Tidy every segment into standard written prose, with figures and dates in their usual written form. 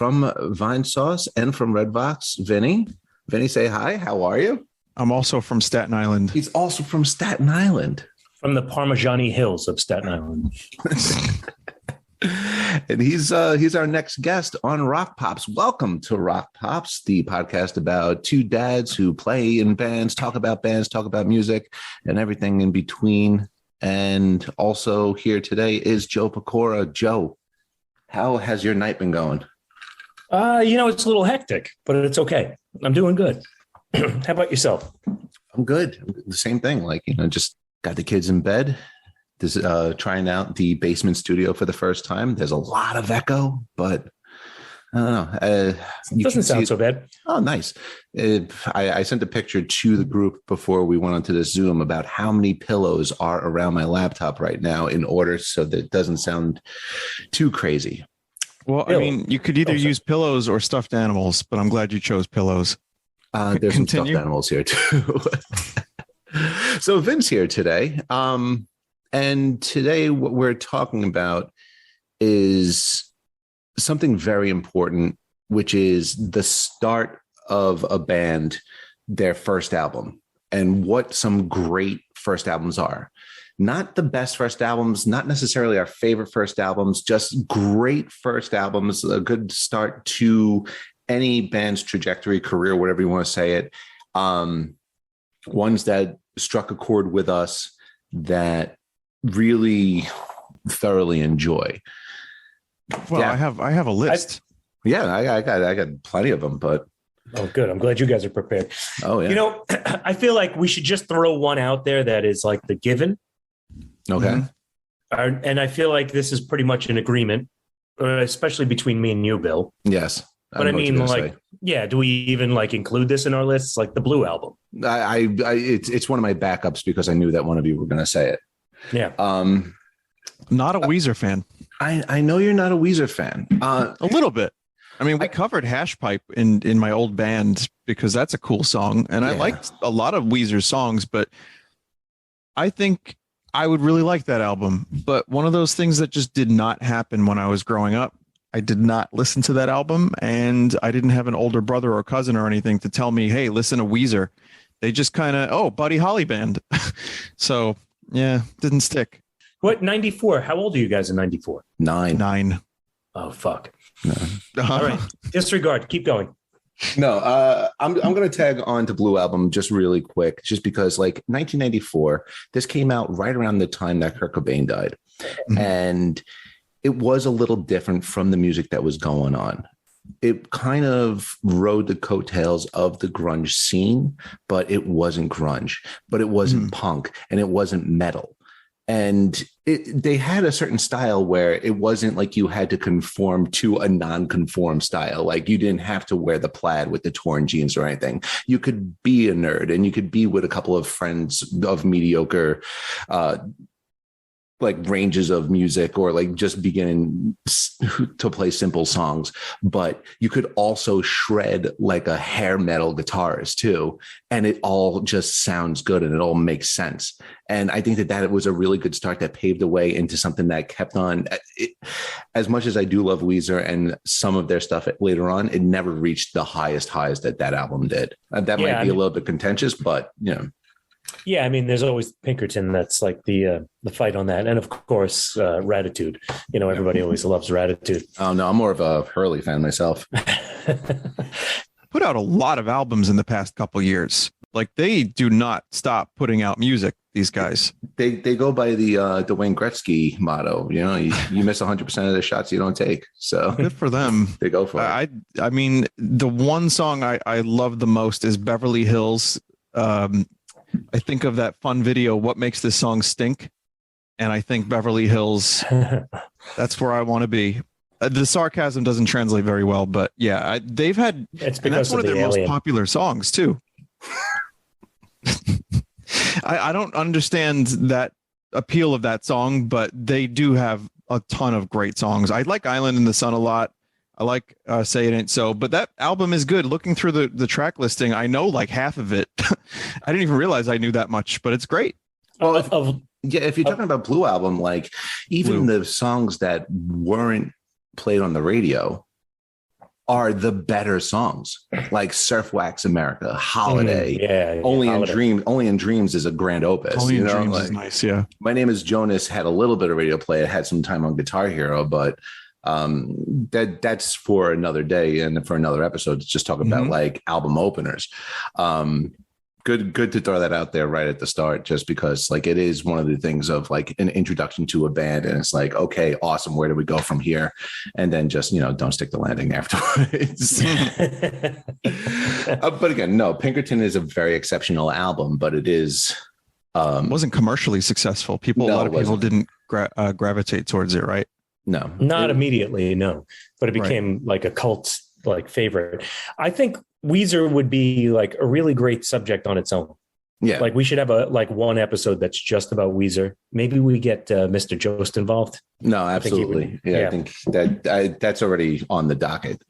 from Vinesauce and from Redbox, Vinny. Vinny, say hi. How are you? I'm also from Staten Island. He's also from Staten Island. From the Parmigiani Hills of Staten Island. And he's our next guest on Rock Pops. Welcome to Rock Pops, the podcast about two dads who play in bands, talk about music, and everything in between. And also here today is Joe Pecora. Joe, how has your night been going? It's a little hectic, but it's okay. I'm doing good. How about yourself? I'm good. The same thing. Just got the kids in bed. This trying out the basement studio for the first time. There's a lot of echo, but I don't know. It doesn't sound so bad. Oh, nice. I sent a picture to the group before we went onto this Zoom about how many pillows are around my laptop right now in order so that it doesn't sound too crazy. Well, I mean, you could either use pillows or stuffed animals, but I'm glad you chose pillows. There's some stuffed animals here too. So Vince here today. And today what we're talking about is something very important, which is the start of a band, their first album, and what some great first albums are. Not the best first albums, not necessarily our favorite first albums, just great first albums, a good start to any band's trajectory, career, whatever you want to say it. Ones that struck a chord with us that really thoroughly enjoy. Well, yeah. I have a list. I got plenty of them, but oh, good. I'm glad you guys are prepared. Oh, yeah. I feel like we should just throw one out there that is like the given. Okay. Mm-hmm. And I feel like this is pretty much an agreement, especially between me and you, Bill. Yes. But I mean, do we even include this in our lists? Like the Blue Album. It's one of my backups because I knew that one of you were going to say it. Yeah. Not a Weezer fan. I know you're not a Weezer fan. A little bit. I mean, we covered Hash Pipe in my old band because that's a cool song. And I liked a lot of Weezer's songs, but I think I would really like that album. But one of those things that just did not happen when I was growing up. I did not listen to that album, and I didn't have an older brother or cousin or anything to tell me, hey, listen to Weezer. They just kind of, Buddy Holly band. So, yeah, didn't stick. What, 94? How old are you guys in 94? Nine. Oh, fuck. No. All right. Disregard. Keep going. No, I'm going to tag on to Blue Album just really quick, just because 1994, this came out right around the time that Kurt Cobain died. Mm-hmm. And it was a little different from the music that was going on. It kind of rode the coattails of the grunge scene, but it wasn't grunge, but it wasn't punk, and it wasn't metal. And they had a certain style where it wasn't like you had to conform to a non-conform style. Like you didn't have to wear the plaid with the torn jeans or anything. You could be a nerd and you could be with a couple of friends of mediocre ranges of music, or just beginning to play simple songs, but you could also shred like a hair metal guitarist too, and it all just sounds good and it all makes sense. And I think that was a really good start that paved the way into something that kept on. As much as I do love Weezer and some of their stuff later on, it never reached the highest highs that album did. That might be a little bit contentious, but Yeah, I mean, there's always Pinkerton. That's like the fight on that, and of course, Raditude. Everybody always loves Raditude. Oh no, I'm more of a Hurley fan myself. Put out a lot of albums in the past couple years. They do not stop putting out music. These guys, they go by the Wayne Gretzky motto. You miss 100% of the shots you don't take. So good for them. They go for it. I mean, the one song I love the most is Beverly Hills. I think of that fun video, What Makes This Song Stink? And I think Beverly Hills, that's where I want to be. The sarcasm doesn't translate very well, but yeah, they've had, and that's one of their most popular songs too. I don't understand that appeal of that song, but they do have a ton of great songs. I like Island in the Sun a lot. I like Say It Ain't So, but that album is good. Looking through the track listing, I know half of it. I didn't even realize I knew that much, but it's great. Well, if you're talking about Blue Album, even the songs that weren't played on the radio, are the better songs, like Surf Wax America, Holiday. Only in Dreams is a grand opus. Only in Dreams is nice. Yeah. My Name is Jonas had a little bit of radio play. It had some time on Guitar Hero, but that's for another day and for another episode to just talk about like album openers. Good to throw that out there right at the start, just because like it is one of the things of like an introduction to a band, and it's like, okay, awesome, where do we go from here? And then just, don't stick the landing afterwards. But again, no, Pinkerton is a very exceptional album, but it is it wasn't commercially successful. A lot of people didn't gravitate towards it, right? No, not immediately, no, but it became like a cult like favorite. I think Weezer would be like a really great subject on its own. Yeah. Like we should have one episode that's just about Weezer. Maybe we get Mr. Jost involved. No, absolutely. I think that's already on the docket.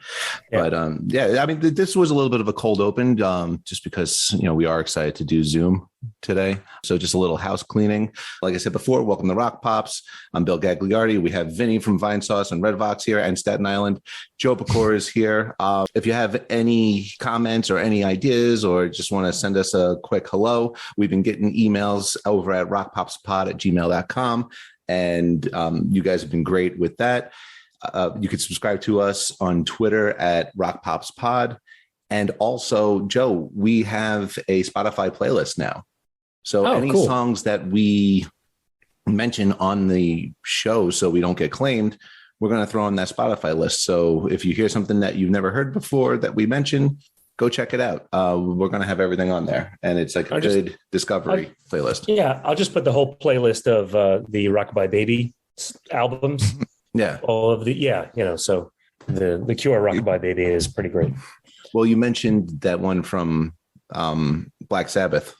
Yeah. But I mean, this was a little bit of a cold open just because, we are excited to do Zoom today. So just a little house cleaning. Like I said before, welcome to Rock Pops. I'm Bill Gagliardi. We have Vinny from Vinesauce and Red Vox here and Staten Island. Joe Pecor is here. If you have any comments or any ideas or just want to send us a quick hello, we've been getting emails over at rockpopspod@gmail.com. And you guys have been great with that. You can subscribe to us on Twitter at rockpopspod. And also, Joe, we have a Spotify playlist now. So cool. Songs that we mention on the show so we don't get claimed, we're going to throw on that Spotify list. So if you hear something that you've never heard before that we mentioned, go check it out. We're going to have everything on there. And it's like a good discovery playlist. Yeah, I'll just put the whole playlist of the Rockabye Baby albums. Yeah. All of the, so the Cure Rockabye Baby is pretty great. Well, you mentioned that one from Black Sabbath.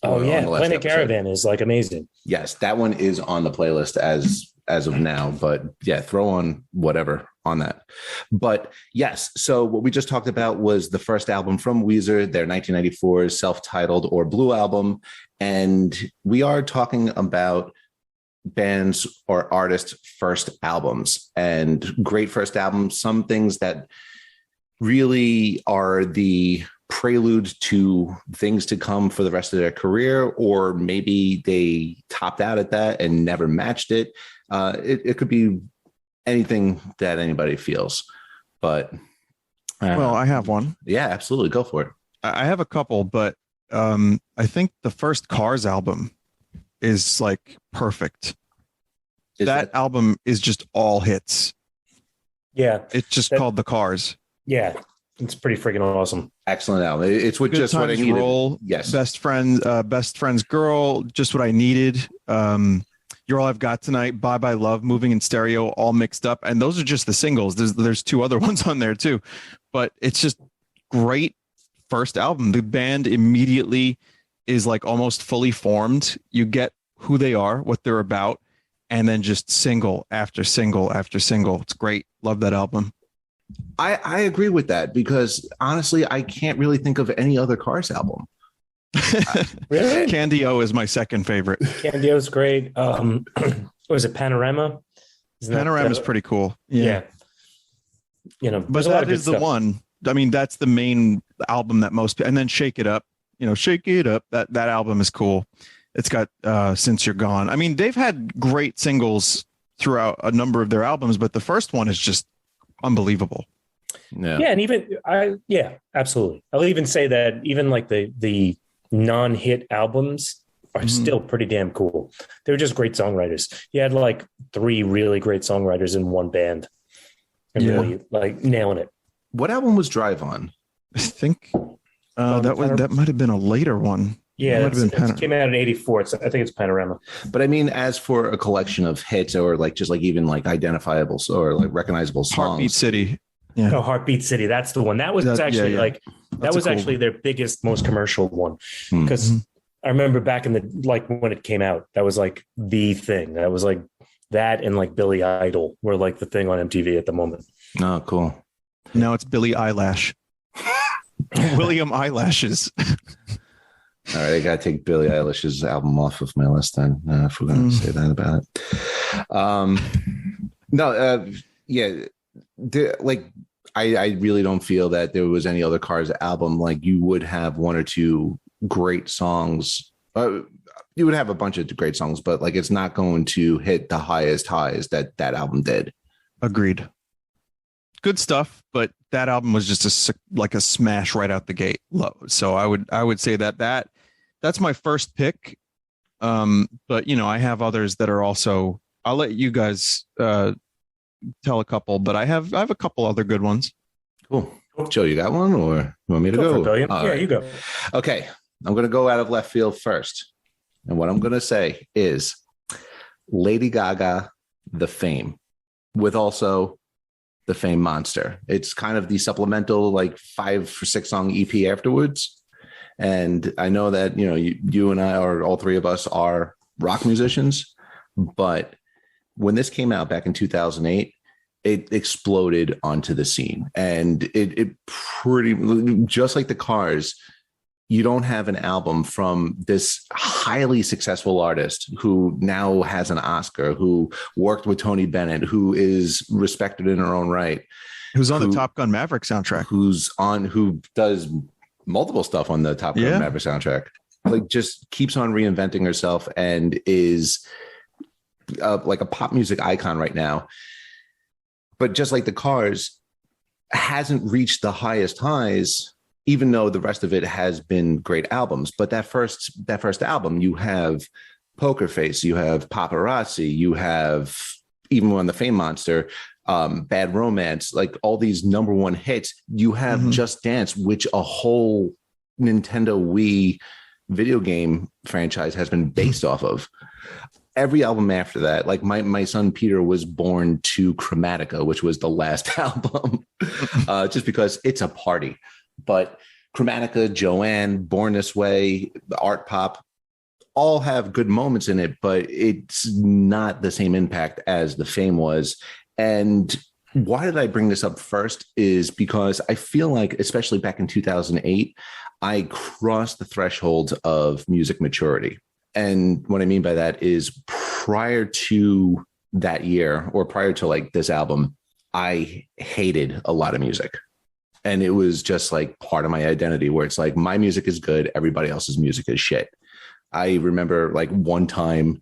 Oh, yeah. Planet Caravan is like amazing. Yes, that one is on the playlist as of now. But yeah, throw on whatever on that. But yes, so what we just talked about was the first album from Weezer, their 1994 self-titled or Blue album. And we are talking about bands or artists' first albums and great first albums, some things that really are the prelude to things to come for the rest of their career, or maybe they topped out at that and never matched it. It could be anything that anybody feels, but I have one. Yeah, absolutely, go for it. I have a couple, but I think the first Cars album is like perfect. That album is just all hits. Yeah, it's just called The Cars. Yeah, it's pretty freaking awesome. Excellent album. It's what just what I needed. Roll, yes. Best friend's girl. Just what I needed. You're All I've Got Tonight. Bye Bye Love. Moving in Stereo. All mixed up. And those are just the singles. There's two other ones on there too, but it's just great first album. The band immediately is like almost fully formed. You get who they are, what they're about, and then just single after single after single. It's great. Love that album. I agree with that because honestly, I can't really think of any other Cars album. Really? Candy-O is my second favorite. Candy-O is great. Was it Panorama? Panorama is pretty cool. Yeah. But that is the one. I mean, that's the main album that most, and then Shake It Up, Shake It Up. That album is cool. It's got Since You're Gone. I mean, they've had great singles throughout a number of their albums, but the first one is just unbelievable. Yeah, and even absolutely. I'll even say that even like the non-hit albums are still pretty damn cool. They're just great songwriters. You had like 3 really great songwriters in one band and really like nailing it. What album was Drive on? I think that might have been a later one. Yeah, it came out in '84. So I think it's Panorama. But I mean, as for a collection of hits or like just like even like identifiable or like recognizable songs, Heartbeat City. Yeah. Oh, Heartbeat City. That's the one. That was actually like that was actually their biggest, most commercial one. Because I remember back in the when it came out, that was like the thing. That was like that and like Billy Idol were like the thing on MTV at the moment. Oh, cool. Now it's Billy Eyelash. William Eyelashes. All right, I got to take Billie Eilish's album off of my list then, if we're going to say that about it. I really don't feel that there was any other Cars album. Like you would have one or two great songs. You would have a bunch of great songs, but like it's not going to hit the highest highs that album did. Agreed. Good stuff, but that album was just a smash right out the gate. So I would say that's my first pick. But you know, I have others that are also. I'll let you guys tell a couple, but I have a couple other good ones. Cool. Joe, you got one, or you want me to go? Yeah, right. You go. Okay, I'm going to go out of left field first. And what I'm going to say is Lady Gaga, The Fame, with also The Fame Monster. It's kind of the supplemental, like 5 or 6 song EP afterwards. And I know that, you know, you and I are, all three of us are rock musicians, but when this came out back in 2008, it exploded onto the scene. And it pretty, just like the Cars, you don't have an album from this highly successful artist who now has an Oscar, who worked with Tony Bennett, who is respected in her own right. Who's on the Top Gun Maverick soundtrack. Who does multiple stuff on the Top Gun Maverick soundtrack. Like just keeps on reinventing herself and is like a pop music icon right now. But just like the Cars, hasn't reached the highest highs, even though the rest of it has been great albums. But that first album, you have Poker Face, you have Paparazzi, you have, even on the Fame Monster, Bad Romance, like all these number one hits. You have Just Dance, which a whole Nintendo Wii video game franchise has been based off of. Every album after that, like my son Peter was born to Chromatica, which was the last album, just because it's a party. But Chromatica, Joanne, Born This Way, Art Pop, all have good moments in it, but it's not the same impact as the Fame was. And why did I bring this up first is because I feel like, especially back in 2008, I crossed the threshold of music maturity. And what I mean by that is prior to that year, or prior to like this album, I hated a lot of music. And it was just like part of my identity where it's like, my music is good, everybody else's music is shit. I remember like one time,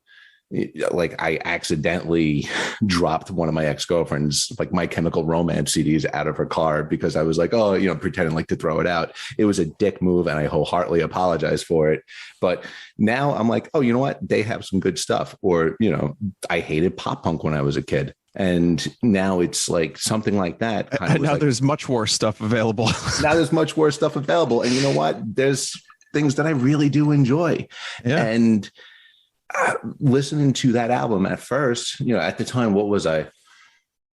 like I accidentally dropped one of my ex-girlfriend's, like My Chemical Romance CDs out of her car because I was like, oh, you know, pretending like to throw it out. It was a dick move and I wholeheartedly apologize for it. But now I'm like, oh, you know what? They have some good stuff. Or, you know, I hated pop punk when I was a kid. And now it's like something like that. And now there's much worse stuff available. Now there's much worse stuff available. And you know what? There's things that I really do enjoy. Yeah. And listening to that album at first, you know, at the time, what was I,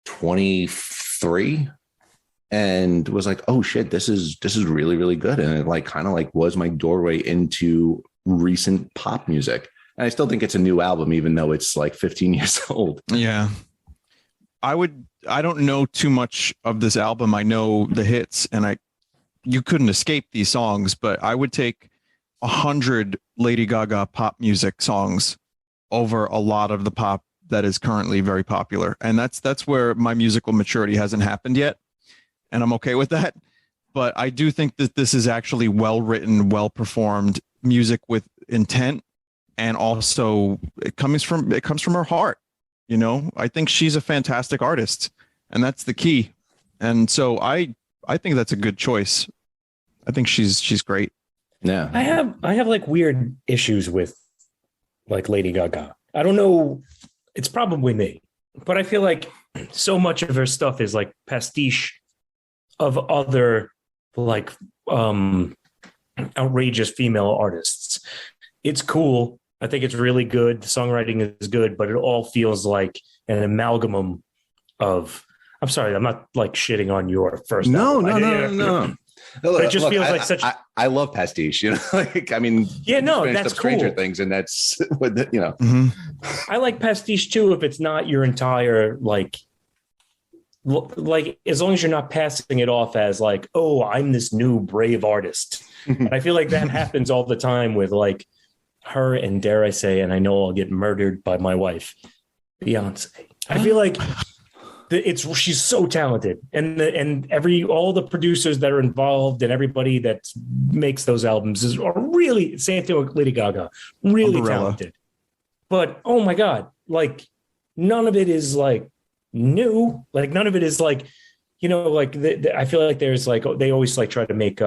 23? And was like, oh shit, this is really, really good. And it like kind of like was my doorway into recent pop music. And I still think it's a new album, even though it's like 15 years old. Yeah. I don't know too much of this album. I know the hits and you couldn't escape these songs, but I would take 100 Lady Gaga pop music songs over a lot of the pop that is currently very popular. And that's where my musical maturity hasn't happened yet. And I'm okay with that. But I do think that this is actually well written, well performed music with intent. And also it comes from her heart. You know, I think she's a fantastic artist, and that's the key. And so I think that's a good choice. I think she's great. Yeah. I have like weird issues with like Lady Gaga. I don't know. It's probably me, but I feel like so much of her stuff is like pastiche of other like outrageous female artists. It's cool. I think it's really good. The songwriting is good, but it all feels like an amalgam of, I'm sorry, I'm not like shitting on your first album. No. But it just feels like such. I love pastiche, you know. Like, I mean, yeah, no, that's Stranger cool. Things, and that's what you know. Mm-hmm. I like pastiche too if it's not your entire like as long as you're not passing it off as like, oh, I'm this new brave artist. And I feel like that happens all the time with like her and, dare I say, and I know I'll get murdered by my wife, Beyonce. I feel like she's so talented, and all the producers that are involved and everybody that makes those albums are really, same thing with Lady Gaga, really talented. But oh my God, like none of it is like new. Like none of it is like, like I feel like there's like, they always like try to make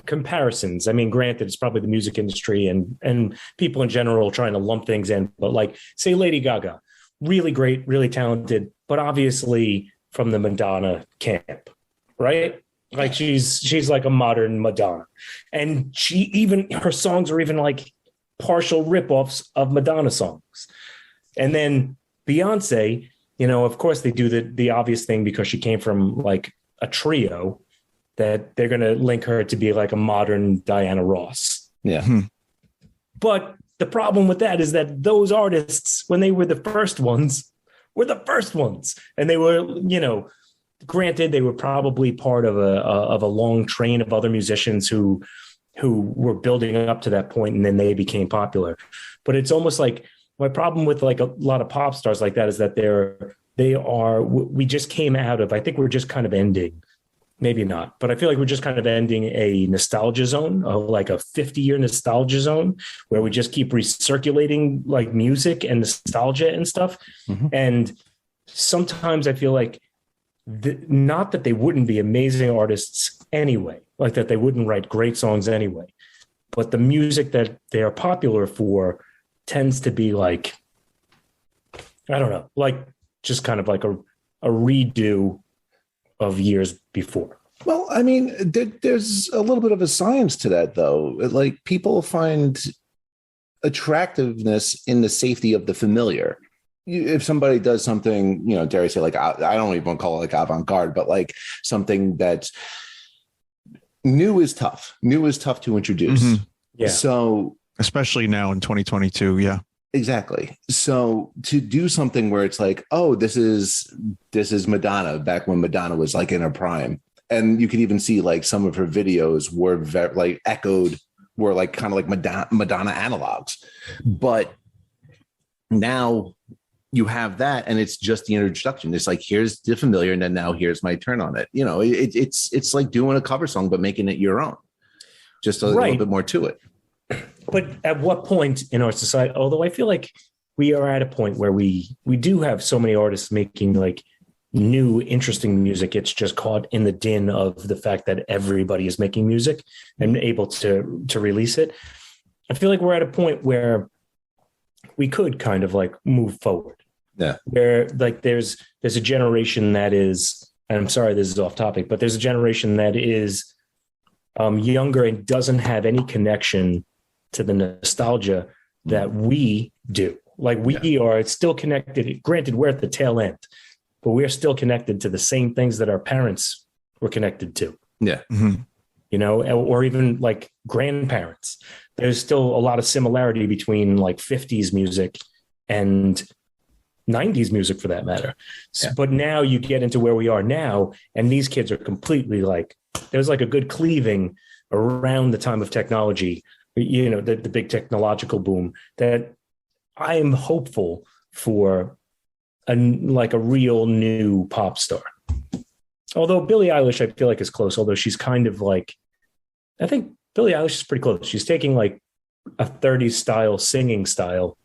comparisons. I mean, granted, it's probably the music industry and people in general trying to lump things in, but like say Lady Gaga, really great, really talented, but obviously from the Madonna camp, right? Like she's like a modern Madonna, and her songs are even like partial ripoffs of Madonna songs. And then Beyonce, of course they do the obvious thing because she came from like a trio that they're going to link her to be like a modern Diana Ross. Yeah. But the problem with that is that those artists, when they were the first ones, were the first ones. And they were, granted, they were probably part of a long train of other musicians who were building up to that point, and then they became popular. But it's almost like my problem with like a lot of pop stars like that is that we just came out of, I think we're just kind of ending. Maybe not, but I feel like we're just kind of ending a nostalgia zone, of like a 50-year nostalgia zone where we just keep recirculating like music and nostalgia and stuff. Mm-hmm. And sometimes I feel like not that they wouldn't be amazing artists anyway, like that they wouldn't write great songs anyway, but the music that they are popular for tends to be like, I don't know, like just kind of like a redo of years before. Well, I mean, there's a little bit of a science to that, though. Like people find attractiveness in the safety of the familiar. If somebody does something, dare I say, like I don't even call it like avant-garde, but like something that's new is tough. New is tough to introduce. Mm-hmm. Yeah. So especially now in 2022, yeah. Exactly. So to do something where it's like, oh, this is Madonna back when Madonna was like in her prime, and you could even see like some of her videos were very like were like kind of like Madonna analogs, but now you have that, and it's just the introduction. It's like, here's the familiar, and then now here's my turn on it. It's like doing a cover song but making it your own, just a little bit more to it. But at what point in our society, although I feel like we are at a point where we do have so many artists making like new, interesting music, it's just caught in the din of the fact that everybody is making music and able to release it. I feel like we're at a point where we could kind of like move forward. Yeah. Where like there's a generation that is, and I'm sorry, this is off topic, but there's a generation that is younger and doesn't have any connection to the nostalgia that we do. Like we are still connected. Granted, we're at the tail end, but we're still connected to the same things that our parents were connected to. Yeah. Mm-hmm. Or even like grandparents. There's still a lot of similarity between like 50s music and 90s music for that matter. Yeah. But now you get into where we are now, and these kids are completely like, there's like a good cleaving around the time of technology, the big technological boom, that I am hopeful for a real new pop star. Although Billie Eilish, I feel like is close, although she's kind of like, I think Billie Eilish is pretty close. She's taking like a 30s style singing style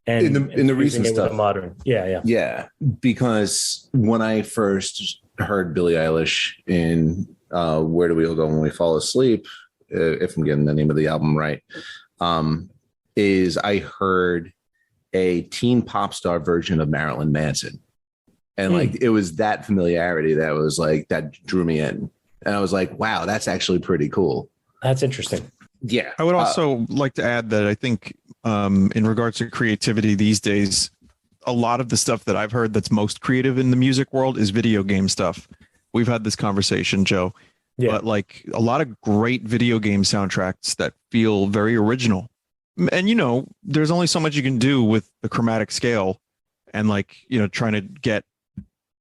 and in the recent stuff, modern. Yeah. Because when I first heard Billie Eilish in Where Do We All Go When We Fall Asleep, if I'm getting the name of the album right, is I heard a teen pop star version of Marilyn Manson. And like, it was that familiarity that was like, that drew me in. And I was like, wow, that's actually pretty cool. That's interesting. Yeah. I would also like to add that I think in regards to creativity these days, a lot of the stuff that I've heard that's most creative in the music world is video game stuff. We've had this conversation, Joe. Yeah. But like a lot of great video game soundtracks that feel very original. And, there's only so much you can do with the chromatic scale and like, trying to get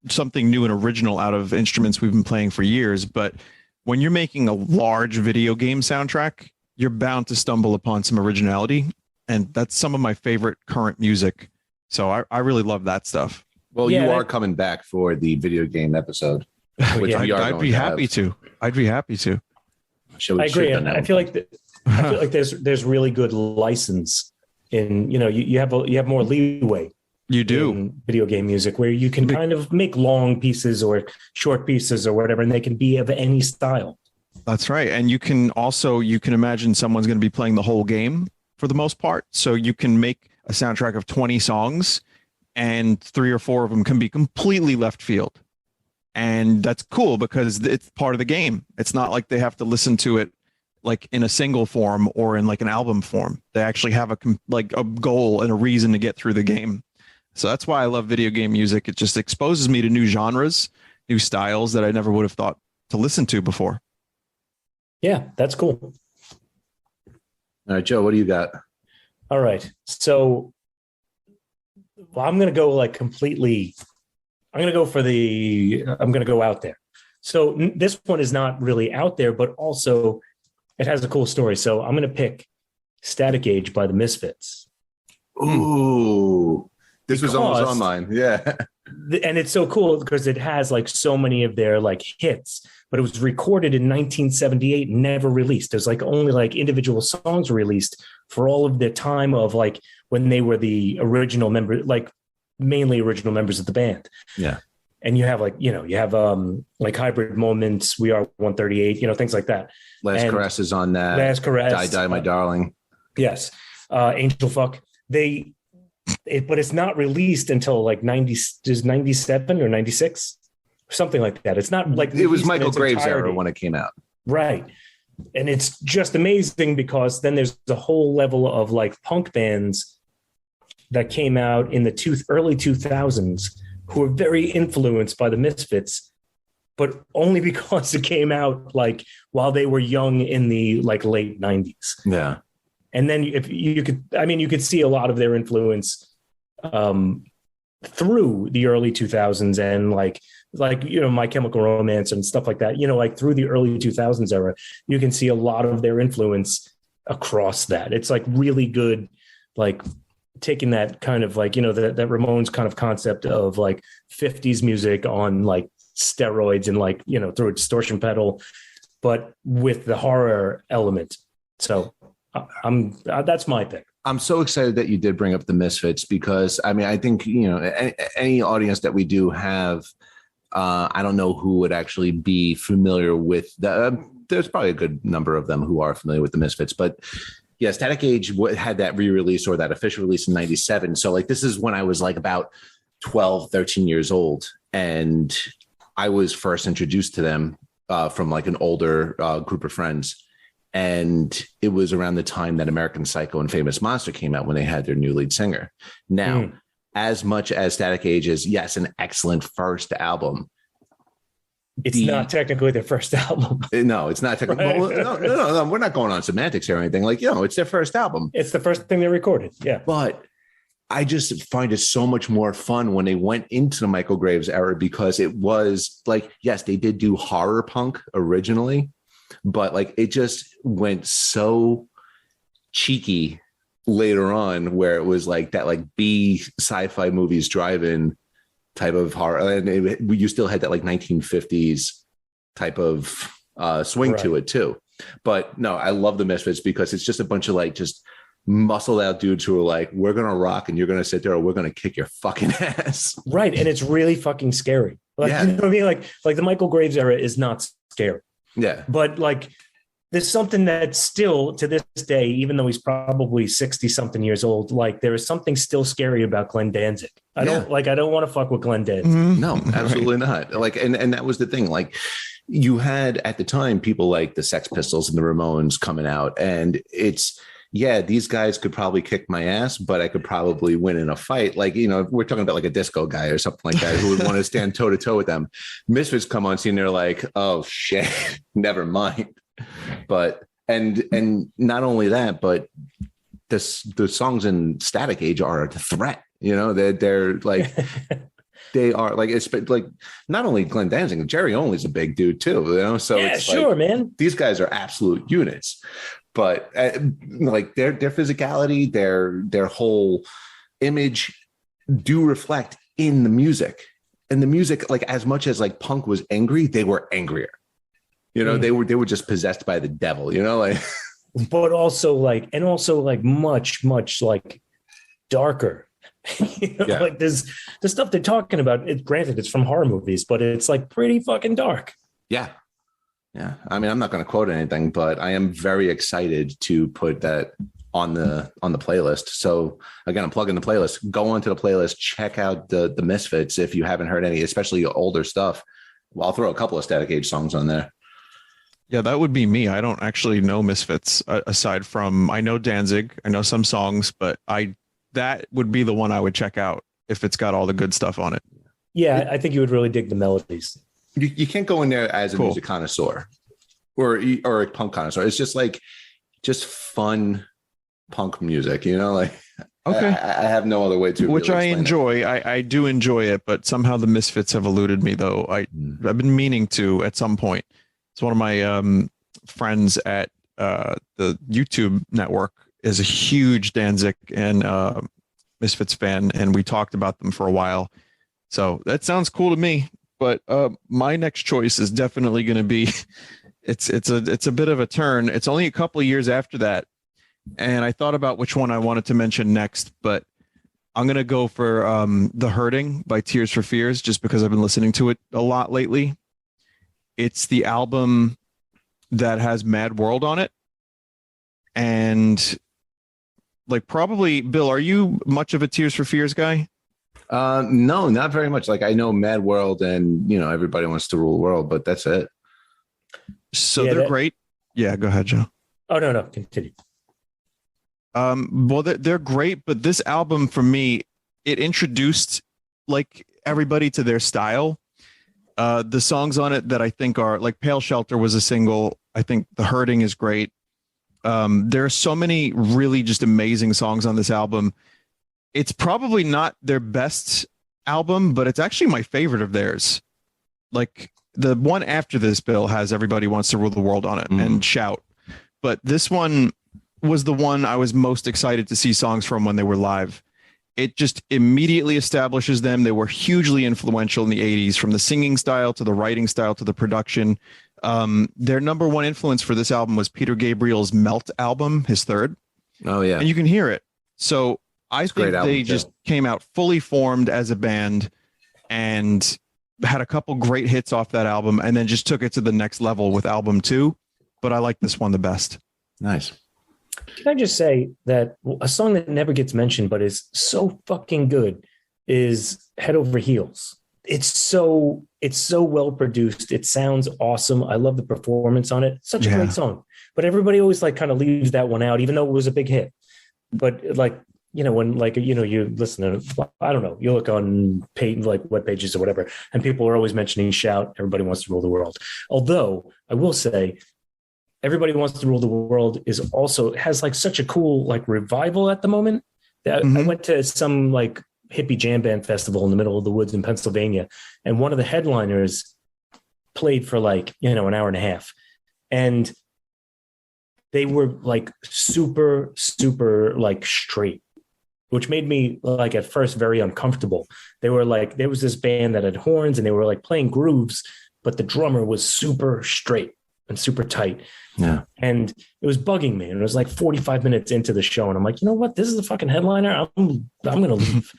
something new and original out of instruments we've been playing for years. But when you're making a large video game soundtrack, you're bound to stumble upon some originality. And that's some of my favorite current music. So I really love that stuff. Well, Yeah, you are coming back for the video game episode, which yeah. we are I'd going be to happy have. to. I'd be happy to. I agree. And I feel like there's really good license in, you have more leeway. You do. In video game music where you can kind of make long pieces or short pieces or whatever, and they can be of any style. That's right. And you can imagine someone's going to be playing the whole game for the most part. So you can make a soundtrack of 20 songs and 3 or 4 of them can be completely left field. And that's cool because it's part of the game. It's not like they have to listen to it like in a single form or in like an album form. They actually have a goal and a reason to get through the game. So that's why I love video game music. It just exposes me to new genres, new styles that I never would have thought to listen to before. Yeah, that's cool. All right, Joe, what do you got? All right. So I'm going to go I'm going to go out there. So this one is not really out there, but also it has a cool story. So I'm going to pick Static Age by the Misfits. Ooh. This was almost on mine. Yeah. And it's so cool because it has like so many of their like hits, but it was recorded in 1978, never released. There's like only like individual songs released for all of the time of like when they were the original member, like mainly original members of the band. Yeah. And you have like, like Hybrid Moments, We Are 138, things like that. Last Caress is on that. Last Caress. Die, Die, My Darling. Yes. Angel Fuck. But it's not released until like 97 or 96, something like that. It's not like it was Michael Graves' era when it came out. Right. And it's just amazing because then there's a whole level of like punk bands that came out in the early 2000s who were very influenced by the Misfits, but only because it came out like while they were young in the like late 90s. Yeah. And then if you could see a lot of their influence through the early 2000s and like My Chemical Romance and stuff like that. Like through the early 2000s era, you can see a lot of their influence across that. It's like really good, like taking that kind of like that Ramones kind of concept of like 50s music on like steroids and like through a distortion pedal, but with the horror element. So. That's my pick. I'm so excited that you did bring up the Misfits because I think any audience that we do have, I don't know who would actually be familiar with the. There's probably a good number of them who are familiar with the Misfits, but yeah, Static Age had that re-release or that official release in '97. So like this is when I was like about 12, 13 years old, and I was first introduced to them from like an older group of friends. And it was around the time that American Psycho and Famous Monster came out when they had their new lead singer. Now, as much as Static Age is, yes, an excellent first album. It's not technically their first album. No, it's not technically. Right. No. We're not going on semantics or anything. Like, it's their first album. It's the first thing they recorded. Yeah. But I just find it so much more fun when they went into the Michael Graves era because it was like, yes, they did do horror punk originally. But like it just went so cheeky later on where it was like that like B sci-fi movies drive-in type of horror. And you still had that like 1950s type of swing to it too. But no, I love the Misfits because it's just a bunch of like just muscled out dudes who are like, we're going to rock and you're going to sit there or we're going to kick your fucking ass. Right. And it's really fucking scary. Like, you know what I mean? Like the Michael Graves era is not scary. Yeah. But like there's something that still to this day, even though he's probably 60 something years old, like there is something still scary about Glenn Danzig. I don't want to fuck with Glenn Danzig. Mm-hmm. No, absolutely not. Like, and that was the thing. Like you had at the time, people like the Sex Pistols and the Ramones coming out and it's, these guys could probably kick my ass, but I could probably win in a fight. Like, we're talking about like a disco guy or something like that who would want to stand toe to toe with them. Misfits come on scene. They're like, oh shit, never mind. But, and not only that, but the songs in Static Age are a threat, they're like, they are like, it's like not only Glenn Danzig, Jerry Only's a big dude too, so it's sure, like, man, these guys are absolute units. But like their physicality, their whole image do reflect in the music. And the music, like as much as like punk was angry, they were angrier. They were just possessed by the devil, like but also like much, much like darker. Like there's the stuff they're talking about. Granted, it's from horror movies, but it's like pretty fucking dark. Yeah. Yeah. I mean, I'm not going to quote anything, but I am very excited to put that on the playlist. So again, I'm plugging the playlist. Go onto the playlist, check out the Misfits if you haven't heard any, especially older stuff. Well, I'll throw a couple of Static Age songs on there. Yeah, that would be me. I don't actually know Misfits aside from I know Danzig. I know some songs, but that would be the one I would check out if it's got all the good stuff on it. Yeah, I think you would really dig the melodies. You can't go in there as a music connoisseur or a punk connoisseur. It's just fun punk music, like okay. I have no other way to which really I enjoy. I do enjoy it, but somehow the Misfits have eluded me though. I've been meaning to at some point. It's one of my friends at the YouTube network is a huge Danzig and Misfits fan, and we talked about them for a while. So that sounds cool to me. But my next choice is definitely going to be it's a bit of a turn. It's only a couple of years after that, and I thought about which one I wanted to mention next, but I'm going to go for The Hurting by Tears for Fears, just because I've been listening to it a lot lately. It's the album that has Mad World on it, and like probably Bill, are you much of a Tears for Fears guy? No, not very much. Like I know Mad World and Everybody Wants to Rule the World, but that's it. So they're great. Yeah, go ahead, Joe. Oh no, continue. Well, they're great, but this album for me, it introduced like everybody to their style. The songs on it that I think are like Pale Shelter was a single. I think The Hurting is great. There are so many really just amazing songs on this album. It's probably not their best album, but it's actually my favorite of theirs. Like the one after this, Bill, has Everybody Wants to Rule the World on it and Shout. But this one was the one I was most excited to see songs from when they were live. It just immediately establishes them. They were hugely influential in the 80s, from the singing style to the writing style to the production. Their number one influence for this album was Peter Gabriel's Melt album, his third. Oh, yeah. And you can hear it. So I think they just came out fully formed as a band and had a couple great hits off that album and then just took it to the next level with album 2. But I like this one the best. Nice. Can I just say that a song that never gets mentioned but is so fucking good is Head Over Heels. It's so well produced. It sounds awesome. I love the performance on it. Such a great song. But everybody always like kind of leaves that one out, even though it was a big hit. But like, when like, you listen to, I don't know, you look on like web pages or whatever, and people are always mentioning Shout, Everybody Wants to Rule the World. Although I will say, Everybody Wants to Rule the World has like such a cool like revival at the moment. I went to some like hippie jam band festival in the middle of the woods in Pennsylvania, and one of the headliners played for like, an hour and a half, and they were like super, super like straight, which made me like at first very uncomfortable. They were like, there was this band that had horns and they were like playing grooves, but the drummer was super straight and super tight. Yeah. And it was bugging me. And it was like 45 minutes into the show. And I'm like, you know what? This is the fucking headliner. I'm going to leave.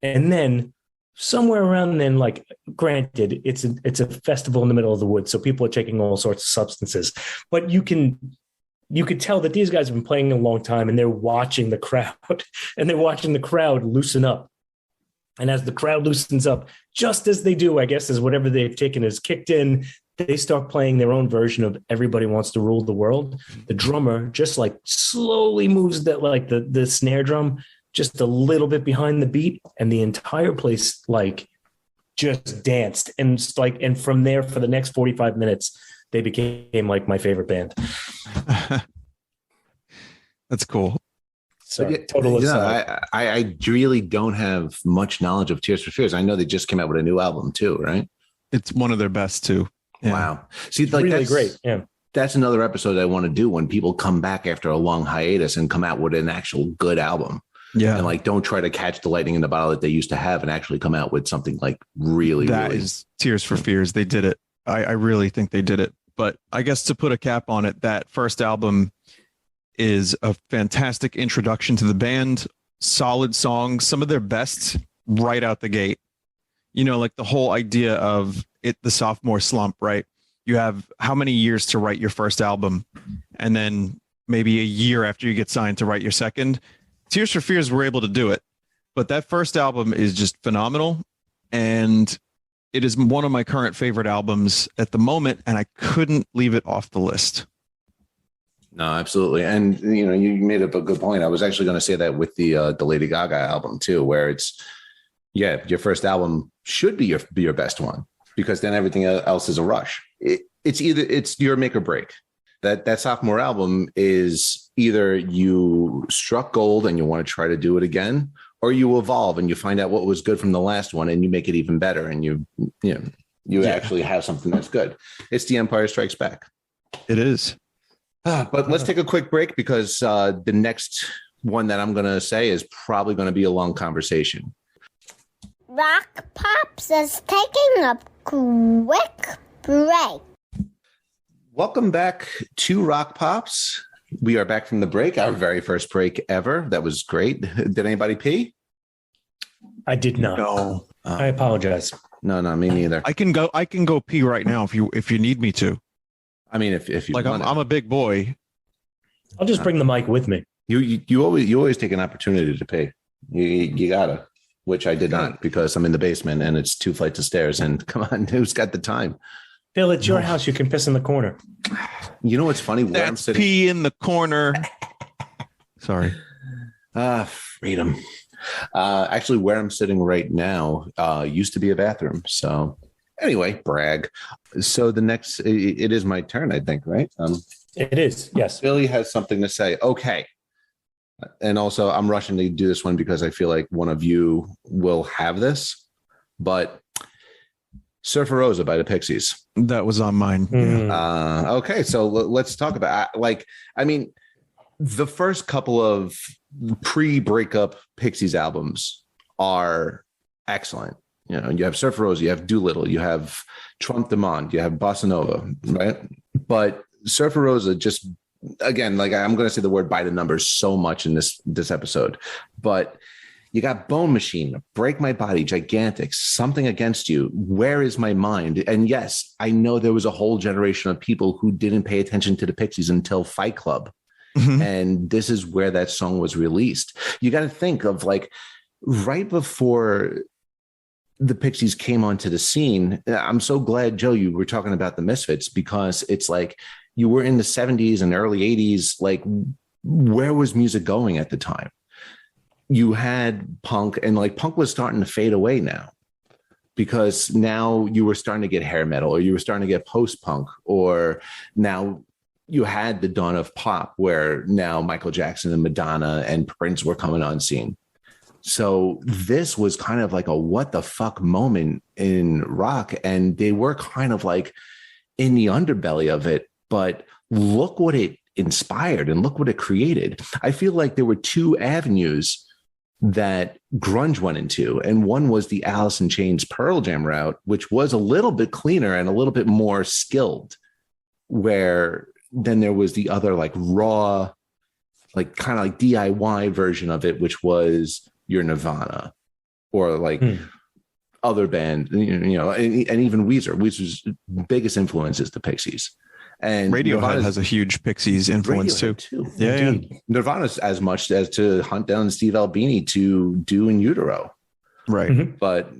And then somewhere around then, like, granted, it's a festival in the middle of the woods, so people are taking all sorts of substances. But you could tell that these guys have been playing a long time, and they're watching the crowd, and they're watching the crowd loosen up. And as the crowd loosens up, just as they do, I guess, as whatever they've taken is kicked in, they start playing their own version of Everybody Wants to Rule the World. The drummer just like slowly moves that, like the snare drum just a little bit behind the beat, and the entire place like just danced. And from there, for the next 45 minutes, they became like my favorite band. That's cool. So total aside. I really don't have much knowledge of Tears for Fears. I know they just came out with a new album too, right? It's one of their best too. Yeah. Wow. See, like really that's great. Yeah. That's another episode I want to do when people come back after a long hiatus and come out with an actual good album. Yeah. And like, don't try to catch the lightning in the bottle that they used to have and actually come out with something like really, That is Tears for Fears. They did it. I really think they did it. But I guess to put a cap on it, that first album is a fantastic introduction to the band. Solid songs, some of their best right out the gate. You know, like the whole idea of it, the sophomore slump, right? You have how many years to write your first album, and then maybe a year after you get signed to write your second. Tears for Fears were able to do it, but that first album is just phenomenal, and it is one of my current favorite albums at the moment, and I couldn't leave it off the list. No, absolutely. And, you know, you made up a good point. I was actually going to say that with the Lady Gaga album too, where it's, yeah, your first album should be your best one, because then everything else is a rush. It's your make or break. That sophomore album is either you struck gold and you want to try to do it again, or you evolve and you find out what was good from the last one and you make it even better, and you actually have something that's good. It's The Empire Strikes Back. It is. But let's take a quick break, because the next one that I'm going to say is probably going to be a long conversation. Rock Pops is taking a quick break. Welcome back to Rock Pops. We are back from the break, our very first break ever. That was great. Did anybody pee? I did not. No. I apologize. No, me neither. I can go pee right now if you need me to. I mean, if you like, want I'm a big boy. I'll just bring the mic with me. You always take an opportunity to pee. You gotta, which I did not, because I'm in the basement and it's 2 flights of stairs. And come on, who's got the time? Phil, it's your house. You can piss in the corner. You know what's funny? Where I'm That's sitting, pee in the corner. Sorry. Freedom. Actually, where I'm sitting right now used to be a bathroom. So anyway, brag. So the next, it is my turn, I think, right? It is, yes. Billy has something to say. Okay. And also, I'm rushing to do this one because I feel like one of you will have this. But Surfer Rosa by the Pixies. That was on mine. Okay, so let's talk about, the first couple of pre-breakup Pixies albums are excellent. You know, you have Surfer Rosa, you have Doolittle, you have Trump de Monde, you have Bossa Nova, right? But Surfer Rosa, just again, like, I'm going to say the word by the numbers so much in this episode, but you got Bone Machine, Break My Body, Gigantic, Something Against You, Where Is My Mind? And yes, I know there was a whole generation of people who didn't pay attention to the Pixies until Fight Club. Mm-hmm. And this is where that song was released. You got to think of, like, right before the Pixies came onto the scene. I'm so glad, Joe, you were talking about the Misfits, because it's like you were in the 70s and early 80s. Like, where was music going at the time? You had punk, and like punk was starting to fade away now, because now you were starting to get hair metal, or you were starting to get post punk, or now you had the dawn of pop, where now Michael Jackson and Madonna and Prince were coming on scene. So this was kind of like a what the fuck moment in rock, and they were kind of like in the underbelly of it, but look what it inspired and look what it created. I feel like there were two avenues that grunge went into, and one was the Alice in Chains Pearl Jam route, which was a little bit cleaner and a little bit more skilled, where then there was the other, like, raw, like kind of like DIY version of it, which was your Nirvana, or like other band, you know, and even Weezer's biggest influence is the Pixies. And Radiohead has a huge Pixies influence too. Yeah. Nirvana's as much as to hunt down Steve Albini to do In Utero. Right. Mm-hmm. But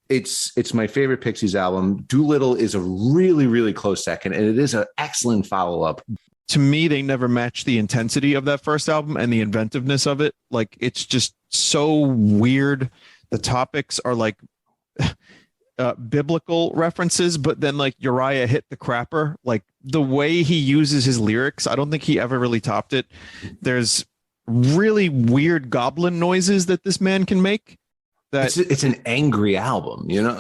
it's my favorite Pixies album. Doolittle is a really, really close second, and it is an excellent follow-up. To me, they never matched the intensity of that first album and the inventiveness of it. Like, it's just so weird. The topics are like biblical references, but then like Uriah hit the crapper. Like, the way he uses his lyrics, I don't think he ever really topped it. There's really weird goblin noises that this man can make. That it's an angry album, you know.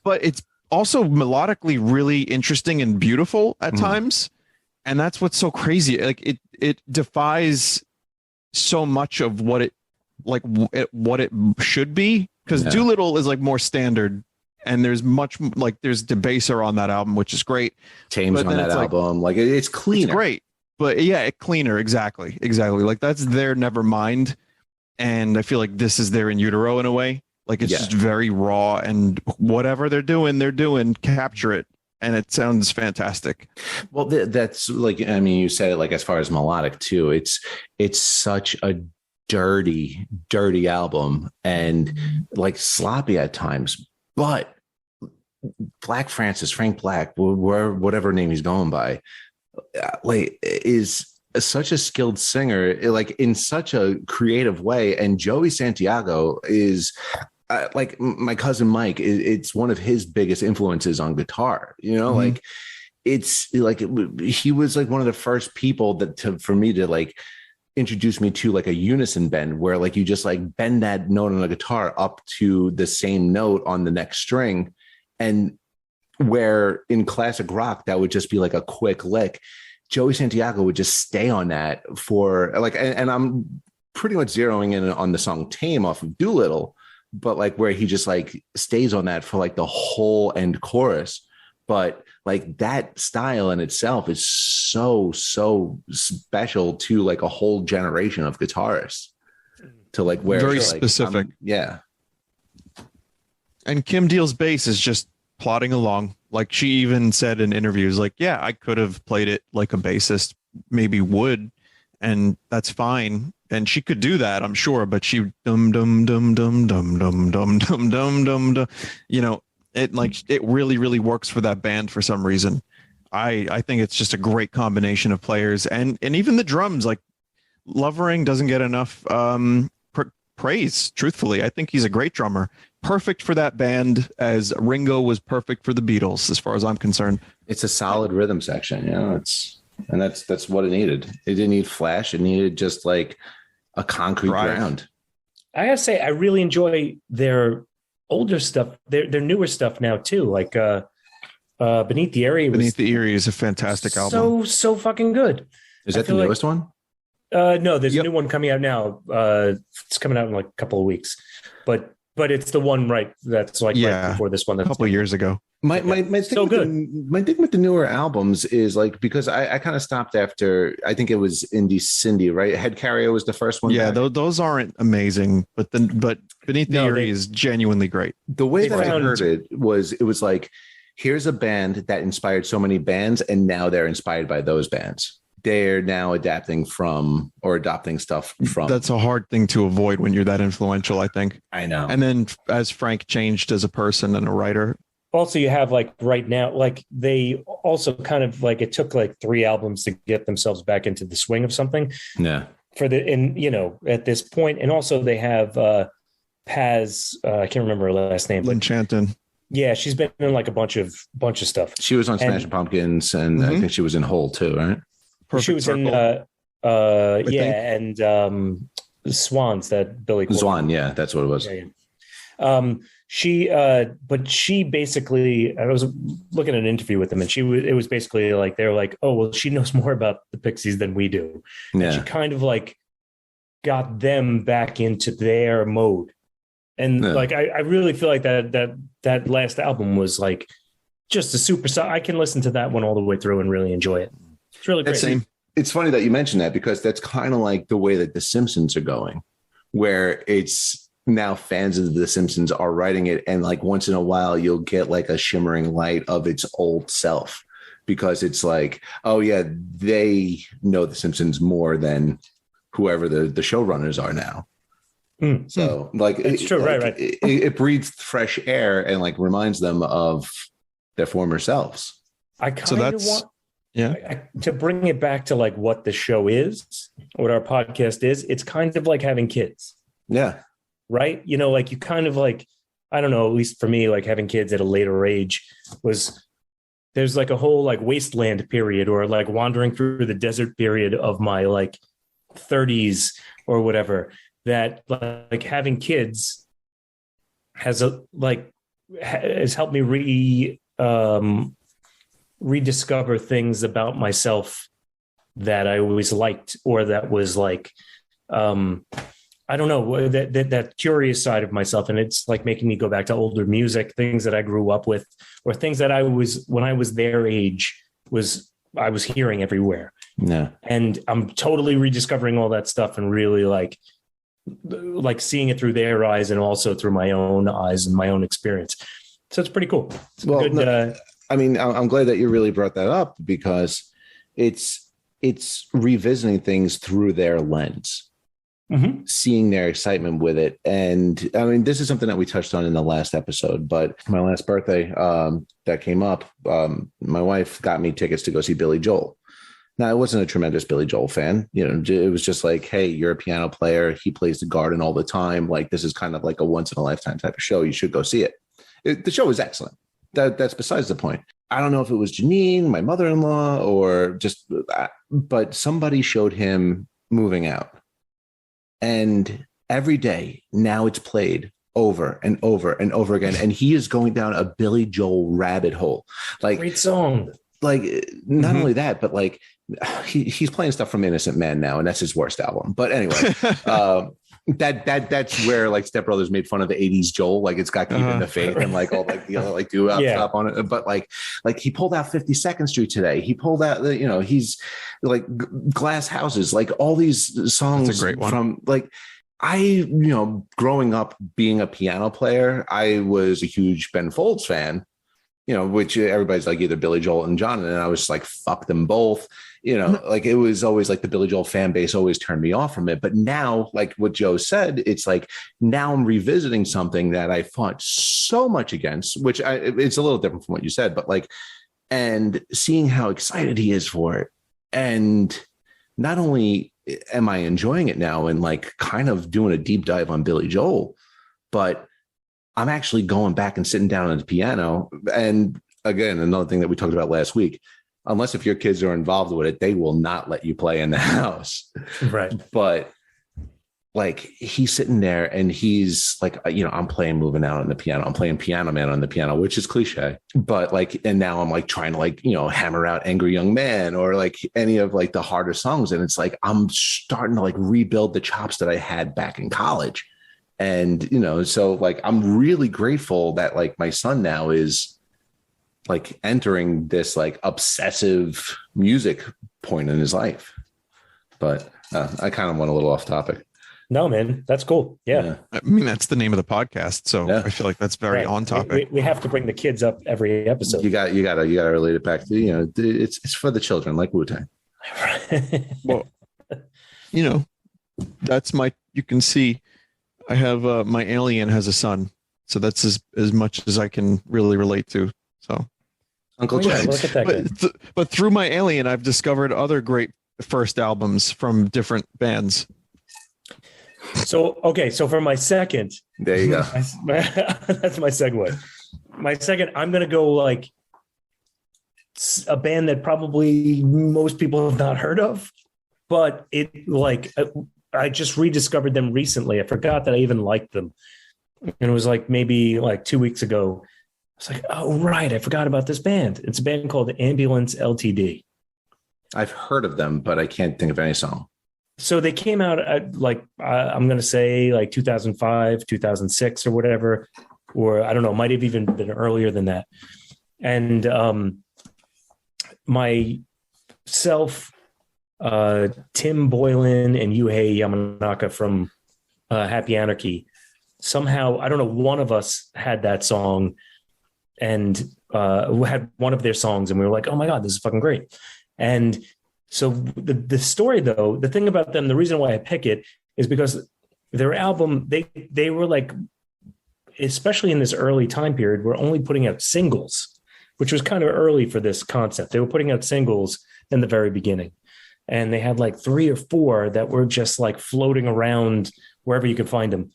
But it's also melodically really interesting and beautiful at times, and that's what's so crazy. Like, it defies so much of what it should be, because Doolittle is like more standard, and there's Debaser on that album, which is great. Tame's on that album, like it's cleaner. It's great, but yeah, cleaner, exactly. Like that's their Nevermind, and I feel like this is their In Utero in a way. Like it's just very raw, and whatever they're doing, capture it. And it sounds fantastic. Well, that's like, I mean, you said it like as far as melodic too. It's such a dirty album and like sloppy at times. But Frank Black, whatever name he's going by, like is such a skilled singer, like in such a creative way. And Joey Santiago is. Like my cousin Mike, it's one of his biggest influences on guitar. Like it's like he was like one of the first people for me to like introduce me to like a unison bend, where like you just like bend that note on a guitar up to the same note on the next string, and where in classic rock that would just be like a quick lick. Joey Santiago would just stay on that for like, and I'm pretty much zeroing in on the song Tame off of Doolittle. But like where he just like stays on that for like the whole end chorus. But like that style in itself is so special to like a whole generation of guitarists, to like where very specific. Yeah. And Kim Deal's bass is just plodding along. Like she even said in interviews, like, yeah, I could have played it like a bassist maybe would, and that's fine. And she could do that, I'm sure, but she dum dum dum dum dum dum dum dum dum dum. It really works for that band for some reason. I think it's just a great combination of players, and even the drums. Like Lovering doesn't get enough praise. Truthfully, I think he's a great drummer, perfect for that band, as Ringo was perfect for the Beatles, as far as I'm concerned. It's a solid rhythm section, and that's what it needed. It didn't need flash. It needed just like a concrete ground. I gotta say, I really enjoy their older stuff, their newer stuff now too. Like Beneath the Eyrie is a fantastic album. So fucking good. Is that the newest one? No, there's a new one coming out now. It's coming out in like a couple of weeks, but it's the one that's like right before this one. A couple of years ago. My thing so good. My thing with the newer albums is like, because I kind of stopped after, I think it was Indie Cindy, right? Head Carrier was the first one. Yeah, those aren't amazing, but Beneath the Eyrie is genuinely great. The way that I heard it was like, here's a band that inspired so many bands, and now they're inspired by those bands. They're now adapting from or adopting stuff from. That's a hard thing to avoid when you're that influential, I think. I know. And then as Frank changed as a person and a writer. Also, you have like right now, like they also kind of like, it took like 3 albums to get themselves back into the swing of something. Yeah. At this point. And also they have Paz, I can't remember her last name. Lynn Chanton. Yeah, she's been in like a bunch of stuff. She was on Smashing Pumpkins, and I think she was in Hole too, right? She was Circle. And Swans, that Billy Corgan. Swan, yeah, that's what it was. Yeah. She basically, I was looking at an interview with them, and it was basically like, they were like, oh, well, she knows more about the Pixies than we do. Yeah. And she kind of like got them back into their mode. And like, I really feel like that last album was like just a super, I can listen to that one all the way through and really enjoy it. It's really great. It's funny that you mentioned that, because that's kind of like the way that The Simpsons are going, where it's now fans of The Simpsons are writing it. And like once in a while, you'll get like a shimmering light of its old self, because it's like, oh yeah, they know The Simpsons more than whoever the showrunners are now. So like, it's true. Like, right. It breathes fresh air and like reminds them of their former selves. I kind of want to bring it back to like what the show is, what our podcast is. It's kind of like having kids. Yeah. Right. Like you kind of like, I don't know, at least for me, like having kids at a later age there's like a whole like wasteland period, or like wandering through the desert period of my like 30s or whatever, that like having kids has helped me rediscover things about myself that I always liked, or that was like I don't know, that curious side of myself. And it's like making me go back to older music, things that I grew up with, or things that when I was their age, I was hearing everywhere. Yeah. And I'm totally rediscovering all that stuff and really like seeing it through their eyes and also through my own eyes and my own experience. So it's pretty cool. It's good, I mean, I'm glad that you really brought that up, because it's revisiting things through their lens. Mm-hmm. Seeing their excitement with it. And I mean, this is something that we touched on in the last episode, but my last birthday that came up, my wife got me tickets to go see Billy Joel. Now, I wasn't a tremendous Billy Joel fan. You know, it was just like, hey, you're a piano player. He plays the Garden all the time. Like, this is kind of like a once in a lifetime type of show. You should go see it. The show was excellent. That's besides the point. I don't know if it was Janine, my mother-in-law, or just, but somebody showed him Moving Out. And every day now it's played over and over and over again. And he is going down a Billy Joel rabbit hole. Like, great song. Like, not only that, but like he's playing stuff from Innocent Man now, and that's his worst album. But anyway, that's where like Step Brothers made fun of the 80s Joel. Like, it's got Keeping the Faith and like all like the other like doo-wop stuff on it. But like he pulled out 52nd Street today. He pulled out he's like Glass Houses, like all these songs. That's a great one. From like, growing up being a piano player, I was a huge Ben Folds fan, which everybody's like either Billy Joel and John. And I was like, fuck them both. Like, it was always like the Billy Joel fan base always turned me off from it. But now, like what Joe said, it's like now I'm revisiting something that I fought so much against, which it's a little different from what you said, but like, and seeing how excited he is for it. And not only am I enjoying it now and like kind of doing a deep dive on Billy Joel, but I'm actually going back and sitting down on the piano. And again, another thing that we talked about last week, unless if your kids are involved with it, they will not let you play in the house. Right. But like, he's sitting there and he's like, I'm playing Moving Out on the piano. I'm playing Piano Man on the piano, which is cliche. But like, and now I'm like trying to like, hammer out Angry Young Man or like any of like the harder songs. And it's like, I'm starting to like rebuild the chops that I had back in college. And, so like, I'm really grateful that like my son now is like entering this like obsessive music point in his life. But I kind of went a little off topic. No, man, that's cool. Yeah. I mean, that's the name of the podcast. So I feel like that's very on topic. We have to bring the kids up every episode. You got to relate it back to, it's for the children, like Wu-Tang. Well, that's you can see I have my alien has a son. So that's as much as I can really relate to. So Uncle Chad. Look at that but through my alien, I've discovered other great first albums from different bands. So for my second, there you go. That's my segue. My second, I'm going to go like a band that probably most people have not heard of, but I just rediscovered them recently. I forgot that I even liked them. And it was like maybe like 2 weeks ago. I was like, oh, right. I forgot about this band. It's a band called Ambulance LTD. I've heard of them, but I can't think of any song. So they came out at I'm going to say like 2005, 2006 or whatever, or I don't know, might have even been earlier than that. And myself, Tim Boylan and Yuhei Yamanaka from Happy Anarchy, somehow, I don't know, one of us had that song and had one of their songs, and we were like, oh my God, this is fucking great. And so the story, though, the thing about them, the reason why I pick it is because their album, they were like, especially in this early time period, were only putting out singles, which was kind of early for this concept. They were putting out singles in the very beginning. And they had like 3 or 4 that were just like floating around wherever you could find them.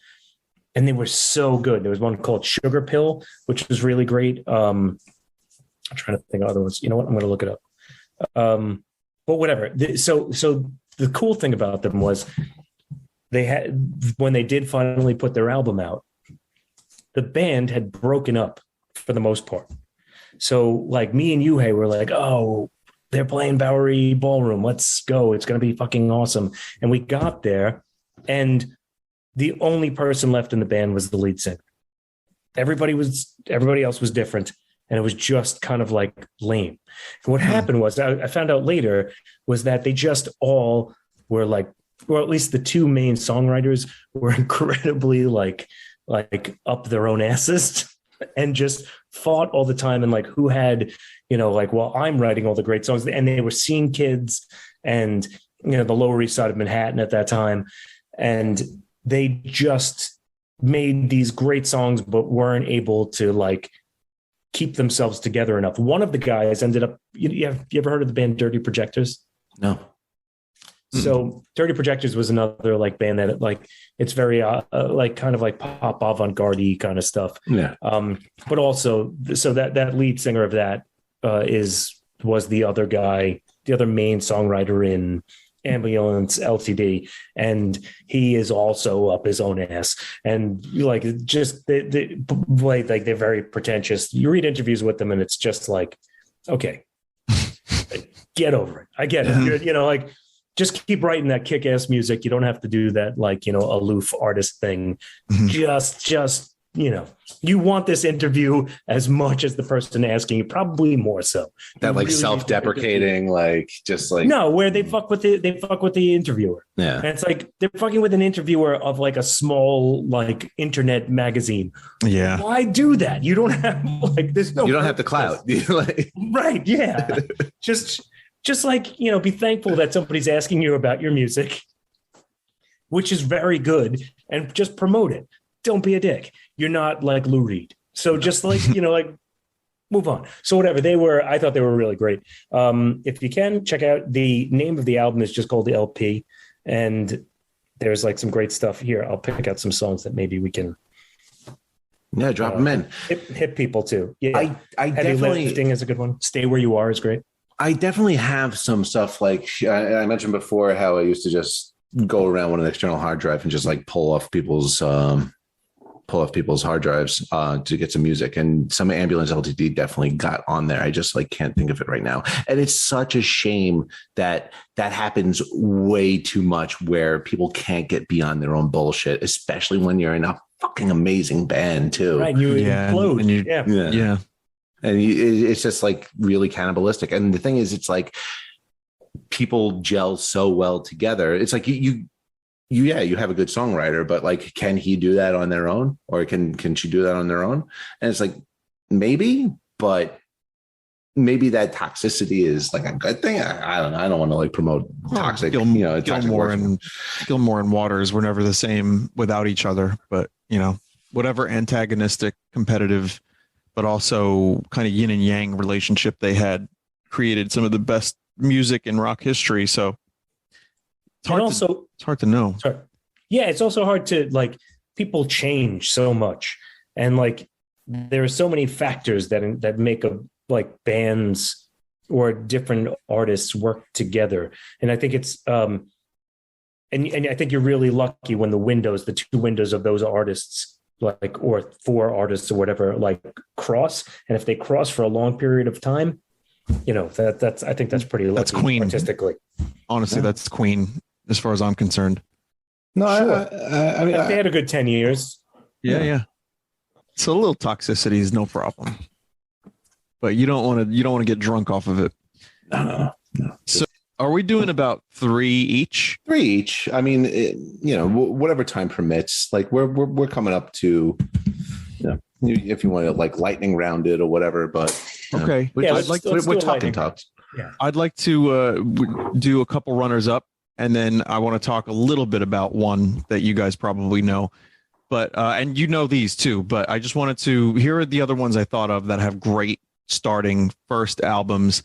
And they were so good. There was one called Sugar Pill, which was really great. I'm trying to think of other ones. You know what? I'm going to look it up. But whatever. So the cool thing about them was they had, when they did finally put their album out, the band had broken up for the most part. So like me and Yuhei were like, oh, they're playing Bowery Ballroom. Let's go. It's going to be fucking awesome. And we got there And the only person left in the band was the lead singer. Everybody else was different. And it was just kind of like lame. And what happened was, I found out later, was that they just all were like, or at least the two main songwriters were incredibly like up their own asses and just fought all the time. And like, who had, like, well, I'm writing all the great songs. And they were seeing kids and, the Lower East Side of Manhattan at that time. And they just made these great songs, but weren't able to like keep themselves together enough. One of the guys ended up, you ever heard of the band Dirty Projectors? No. So Dirty Projectors was another like band that like, it's very like kind of like pop avant-garde kind of stuff. Yeah. But also, so that lead singer of that was the other guy, the other main songwriter in Ambulance LTD, and he is also up his own ass, and like just they're very pretentious. You read interviews with them and it's just like, okay, get over it. I get it. Like just keep writing that kick-ass music. You don't have to do that like aloof artist thing. Just you want this interview as much as the person asking you, probably more so. That like really self-deprecating, like just like no, where they fuck with the interviewer. Yeah, and it's like they're fucking with an interviewer of like a small like internet magazine. Yeah, why do that? You don't have like there's no. You don't have the clout, right? Yeah, just like be thankful that somebody's asking you about your music, which is very good, and just promote it. Don't be a dick. You're not like Lou Reed. So just like, like move on. So whatever I thought they were really great. If you can check out, the name of the album is just called the LP. And there's like some great stuff here. I'll pick out some songs that maybe we can. Yeah. Drop them in. Hit people too. Yeah. I Heavy definitely Lifting is a good one. Stay Where You Are is great. I definitely have some stuff like I mentioned before, how I used to just go around with an external hard drive and just like pull off people's hard drives to get some music, and some Ambulance LTD definitely got on there. I just like can't think of it right now. And it's such a shame that happens way too much, where people can't get beyond their own bullshit, especially when you're in a fucking amazing band too. Right. You implode. Yeah. And it's just like really cannibalistic. And the thing is, it's like people gel so well together. It's like you have a good songwriter, but like, can he do that on their own, or can she do that on their own? And it's like, maybe, but maybe that toxicity is like a good thing. I don't know. I don't want to like promote toxic, Gilmore and Waters were never the same without each other, but whatever antagonistic, competitive, but also kind of yin and yang relationship they had created some of the best music in rock history. So it's hard to know. Sorry. Yeah, it's also hard to like, people change so much, and like there are so many factors that make like bands or different artists work together. And I think it's and I think you're really lucky when the two windows of those artists, like, or four artists or whatever, like cross. And if they cross for a long period of time, that's I think that's pretty lucky. That's Queen artistically. Honestly, that's Queen as far as I'm concerned. No, sure. I mean, they had a good 10 years. Yeah. So a little toxicity is no problem, but you don't want to get drunk off of it. No. So are we doing about three each? I mean, whatever time permits. Like we're coming up to, if you want to like lightning round it or whatever, but okay. We're talking talks. Yeah. I'd like to do a couple runners up, and then I want to talk a little bit about one that you guys probably know, but and these too. But I just wanted to. Here are the other ones I thought of that have great starting first albums.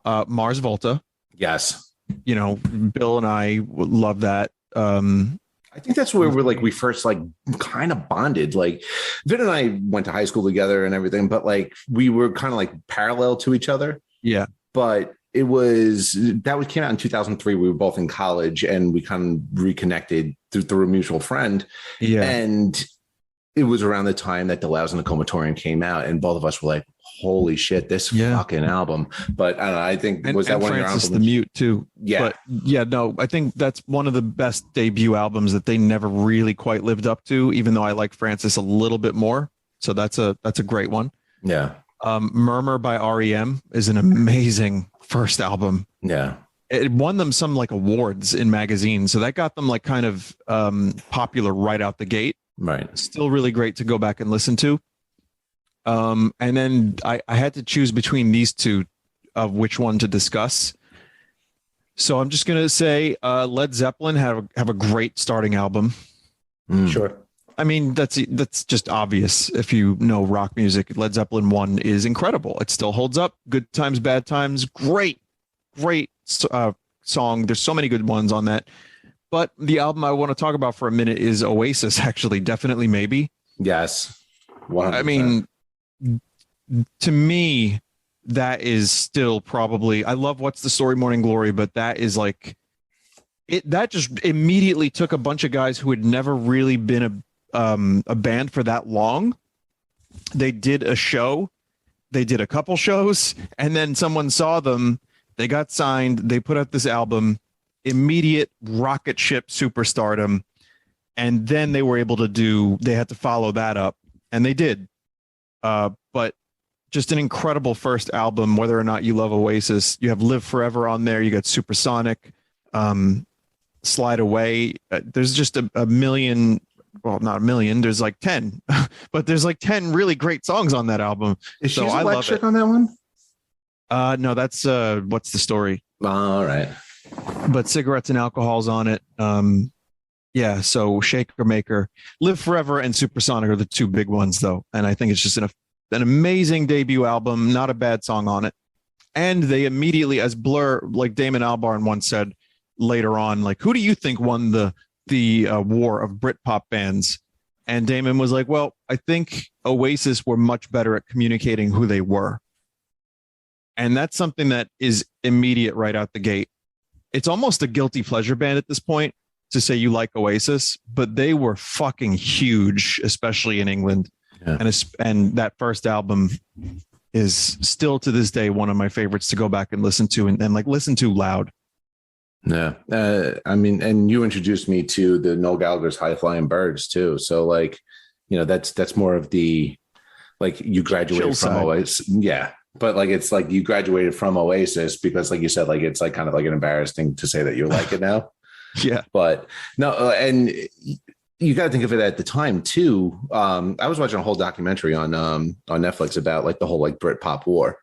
Mars Volta. Yes. Bill and I love that. I think that's where we first like kind of bonded. Like Vin and I went to high school together and everything, but like we were kind of like parallel to each other. Yeah. But came out in 2003. We were both in college, and we kind of reconnected through a mutual friend. Yeah. And it was around the time that The Lousy and the Comatorian came out, and both of us were like, holy shit, this fucking album. But I don't know, I think was that one of your albums? the Mute too. Yeah. But yeah, no, I think that's one of the best debut albums that they never really quite lived up to, even though I like Francis a little bit more. So that's a great one. Yeah. Murmur by REM is an amazing first album. Yeah. It won them some like awards in magazines. So that got them like kind of popular right out the gate. Right. Still really great to go back and listen to. And then I had to choose between these two of which one to discuss. So I'm just going to say Led Zeppelin have a great starting album. Sure. I mean, that's just obvious. If you know rock music, Led Zeppelin 1 is incredible. It still holds up. Good Times, Bad Times. Great song. There's so many good ones on that. But the album I want to talk about for a minute is Oasis, actually. Definitely Maybe. Yes. 100%. I mean, to me, that is still probably, I love What's the Story, Morning Glory, but that is like, that just immediately took a bunch of guys who had never really been a band for that long. They did a show, they did a couple shows, and then someone saw them, they got signed, they put out this album, immediate rocket ship superstardom, and then they were able to they had to follow that up, and they did. But just an incredible first album, whether or not you love Oasis. You have Live Forever on there, you got Supersonic, Slide Away. There's just a million, well, not a million, there's like 10, but there's like 10 really great songs on that album. Is so She's I love Electric it. on that one? No, that's What's the Story. All right. But Cigarettes and Alcohol's on it. Yeah, so Shaker Maker, Live Forever, and Supersonic are the two big ones, though. And I think it's just an amazing debut album, not a bad song on it. And they immediately, as Blur, like Damon Albarn once said later on, like, who do you think won the war of Britpop bands? And Damon was like, well, I think Oasis were much better at communicating who they were. And that's something that is immediate right out the gate. It's almost a guilty pleasure band at this point to say you like Oasis, but they were fucking huge, especially in England. Yeah. And that first album is still to this day one of my favorites to go back and listen to and like listen to loud. Yeah. I mean, and you introduced me to the Noel Gallagher's High Flying Birds too. So like, you know, that's more of the, like you graduated from Oasis. Yeah. But like, it's like you graduated from Oasis because like you said, like, it's like kind of like an embarrassing to say that you like it now. Yeah. But no, and you got to think of it at the time too. I was watching a whole documentary on Netflix about like the whole like Britpop war.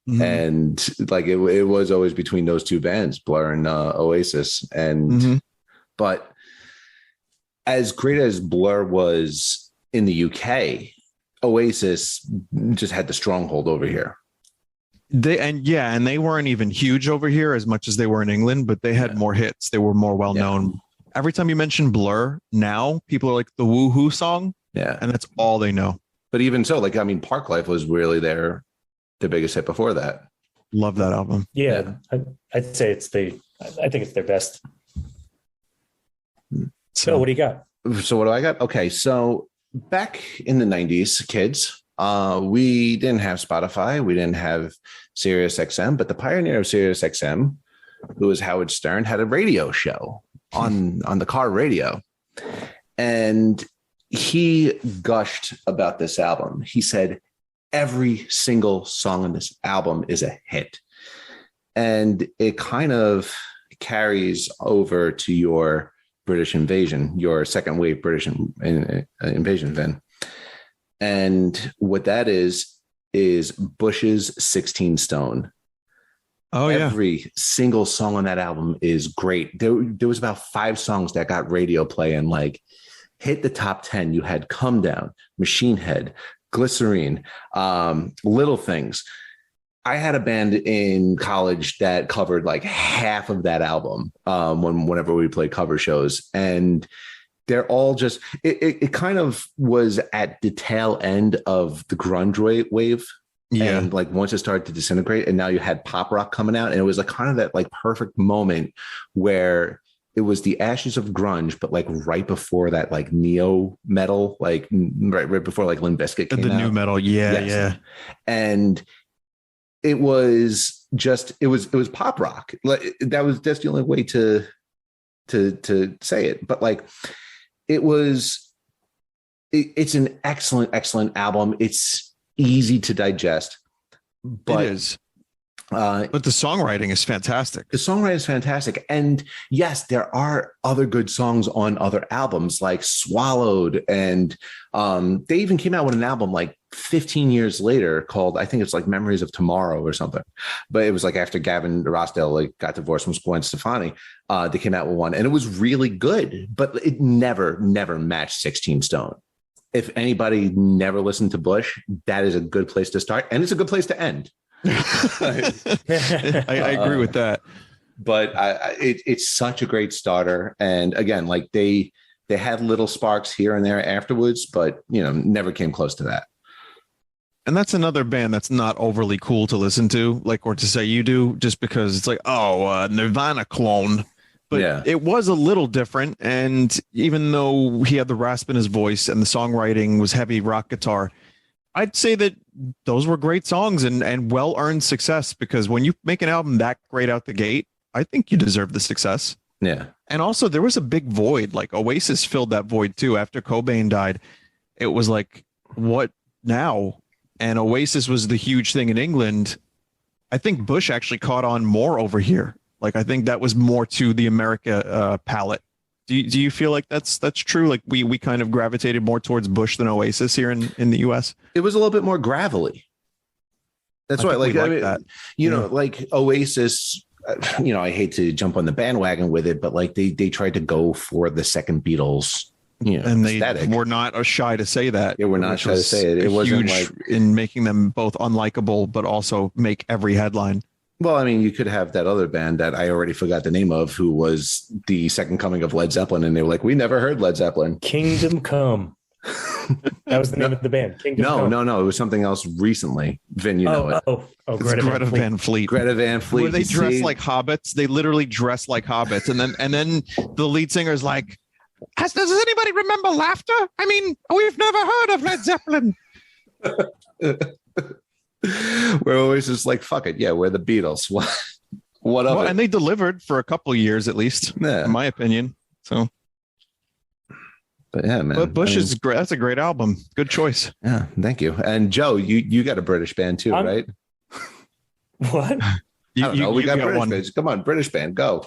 Mm-hmm. And like it was always between those two bands, Blur and Oasis. And but as great as Blur was in the UK, Oasis just had the stronghold over here. They weren't even huge over here as much as they were in England, but they had more hits. They were more well known. Yeah. Every time you mention Blur now, people are like the Woohoo song. Yeah. And that's all they know. But even so, like, I mean, Parklife was really their biggest hit before that. Love that album. Yeah. I'd say I think it's their best. So what do you got? So what do I got? Okay. So back in the 90s, kids, we didn't have Spotify. We didn't have Sirius XM, but the pioneer of Sirius XM, who was Howard Stern, had a radio show on the car radio. And he gushed about this album. He said, every single song on this album is a hit. And it kind of carries over to your British Invasion, your second wave British invasion, Vin. And what that is Bush's 16 Stone. Oh, yeah. Every single song on that album is great. There was about 5 songs that got radio play and like hit the top 10. You had Come Down, Machine Head, Glycerine, Little Things. I had a band in college that covered like half of that album whenever we played cover shows. And they're all just, it kind of was at the tail end of the grunge wave. Yeah. And like once it started to disintegrate and now you had pop rock coming out and it was like kind of that like perfect moment where it was the ashes of grunge, but like right before that, like neo metal, like right before like Limp Bizkit came The out. new metal. Yeah. Yes. Yeah. And it was pop rock. Like that's the only way to say it. But like it's an excellent album. It's easy to digest, but it is. But the songwriting is fantastic. The songwriting is fantastic. And yes, there are other good songs on other albums like Swallowed. And they even came out with an album like 15 years later called, I think it's like Memories of Tomorrow or something. But it was like after Gavin Rossdale like got divorced from Gwen Stefani, they came out with one and it was really good, but it never matched 16 Stone. If anybody never listened to Bush, that is a good place to start. And it's a good place to end. I agree with that, but it's such a great starter. And again, like they had little sparks here and there afterwards, but never came close to that. And that's another band that's not overly cool to listen to, like, or to say you do, just because it's like, Nirvana clone. But yeah, it was a little different. And even though he had the rasp in his voice and the songwriting was heavy rock guitar, I'd say that those were great songs and well-earned success, because when you make an album that great out the gate, I think you deserve the success. Yeah. And also there was a big void, like Oasis filled that void too. After Cobain died, it was like, what now? And Oasis was the huge thing in England. I think Bush actually caught on more over here. Like, I think that was more to the America palette. Do you feel like that's true? Like we kind of gravitated more towards Bush than Oasis here in the US. It was a little bit more gravelly. That's right. Like that. Like Oasis, I hate to jump on the bandwagon with it, but like they tried to go for the second Beatles, and they aesthetic. were not shy to say that. They were not shy to say it. It wasn't huge like in making them both unlikable, but also make every headline. Well, I mean, you could have that other band that I already forgot the name of, who was the second coming of Led Zeppelin. And they were like, we never heard Led Zeppelin. Kingdom Come. That was the name of the band. Kingdom Come. No. It was something else recently. Vin, know it. Greta Van Fleet. Greta Van Fleet. Where they dress like hobbits. They literally dress like hobbits. And then the lead singer is like, does anybody remember Laughter? I mean, we've never heard of Led Zeppelin. We're always just like, fuck it. Yeah, we're the Beatles. What of it? And they delivered for a couple of years, at least, in my opinion. So, but yeah, man. But Bush is great. That's a great album. Good choice. Yeah, thank you. And Joe, you got a British band too, right? What? We got British bands. Come on, British band, go.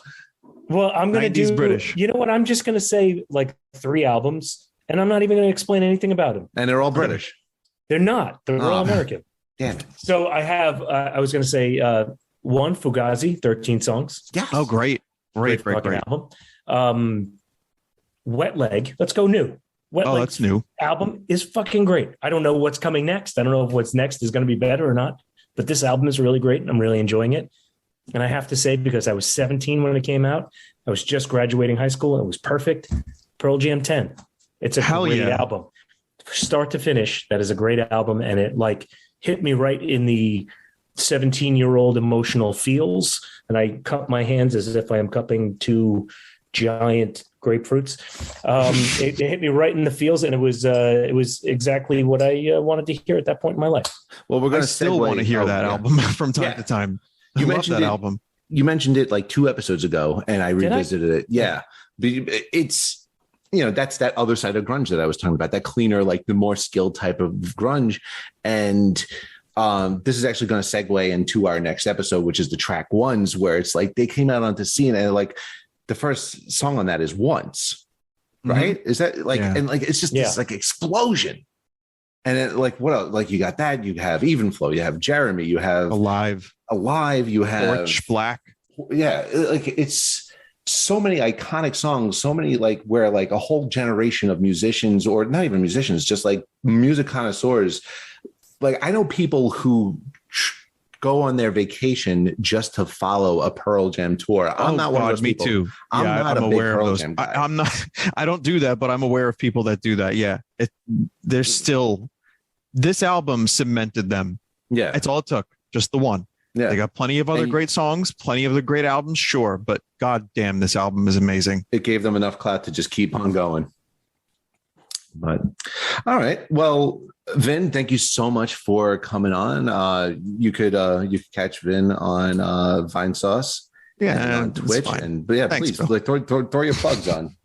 Well, I'm going to do British. You know what? I'm just going to say like 3 albums, and I'm not even going to explain anything about them. And they're all British. They're not. They're all American. Damn it. So I have, I was going to say, one, Fugazi, 13 songs. Yeah. Oh, great. Great. Album. Wet Leg. Let's go new. Wet Leg. That's new. Album is fucking great. I don't know what's coming next. I don't know if what's next is going to be better or not, but this album is really great and I'm really enjoying it. And I have to say, because I was 17 when it came out, I was just graduating high school. It was perfect. Pearl Jam 10. It's a great album. Start to finish. That is a great album. And it like hit me right in the 17-year-old emotional feels. And I cup my hands as if I am cupping 2 giant grapefruits. It hit me right in the feels. And it was exactly what I wanted to hear at that point in my life. Well, we're going to still want to hear that album from time to time. You mentioned that album. You mentioned it like 2 episodes ago, and I revisited it. Yeah. It's, that's that other side of grunge that I was talking about, that cleaner, like the more skilled type of grunge. And this is actually going to segue into our next episode, which is the track Ones, where it's like they came out onto scene and like the first song on that is Once, right? Mm-hmm. Is that like, and like, it's just this like explosion. And then like, what else? Like you got that, you have Even Flow, you have Jeremy, you have Alive, you have Porch Black. Yeah. Like it's so many iconic songs, so many like where like a whole generation of musicians, or not even musicians, just like music connoisseurs. Like I know people who go on their vacation just to follow a Pearl Jam tour. I'm not one of those people. Me too. I'm aware of those. I'm not. I don't do that, but I'm aware of people that do that. Yeah, there's still this album cemented them. Yeah, it's all it took. Just the one. Yeah. They got plenty of other great songs, plenty of the great albums, sure, but god damn, this album is amazing. It gave them enough clout to just keep on going. But all right. Well, Vin, thank you so much for coming on. You could catch Vin on Vinesauce. Yeah, on Twitch. But Thanks, please throw your plugs on.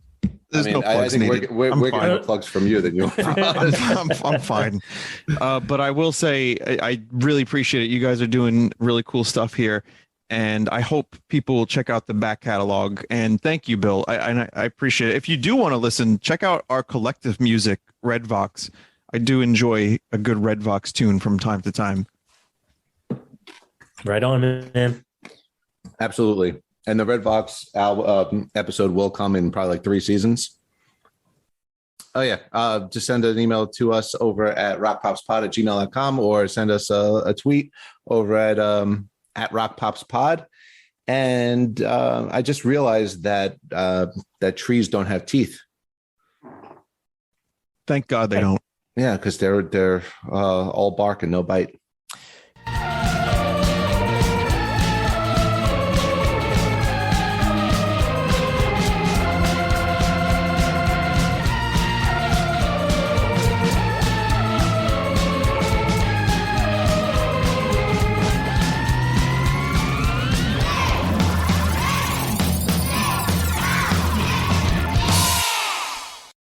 There's no plugs I think needed. we're getting more plugs from you than you. I'm fine. But I will say I really appreciate it. You guys are doing really cool stuff here. And I hope people will check out the back catalog. And thank you, Bill. I appreciate it. If you do want to listen, check out our collective music, Red Vox. I do enjoy a good Red Vox tune from time to time. Right on, man. Absolutely. And the Red Vox episode will come in probably like 3 seasons. Oh, yeah. Just send an email to us over at rockpopspod@gmail.com or send us a tweet over at rockpopspod. And I just realized that trees don't have teeth. Thank God they don't. Yeah, because they're all bark and no bite.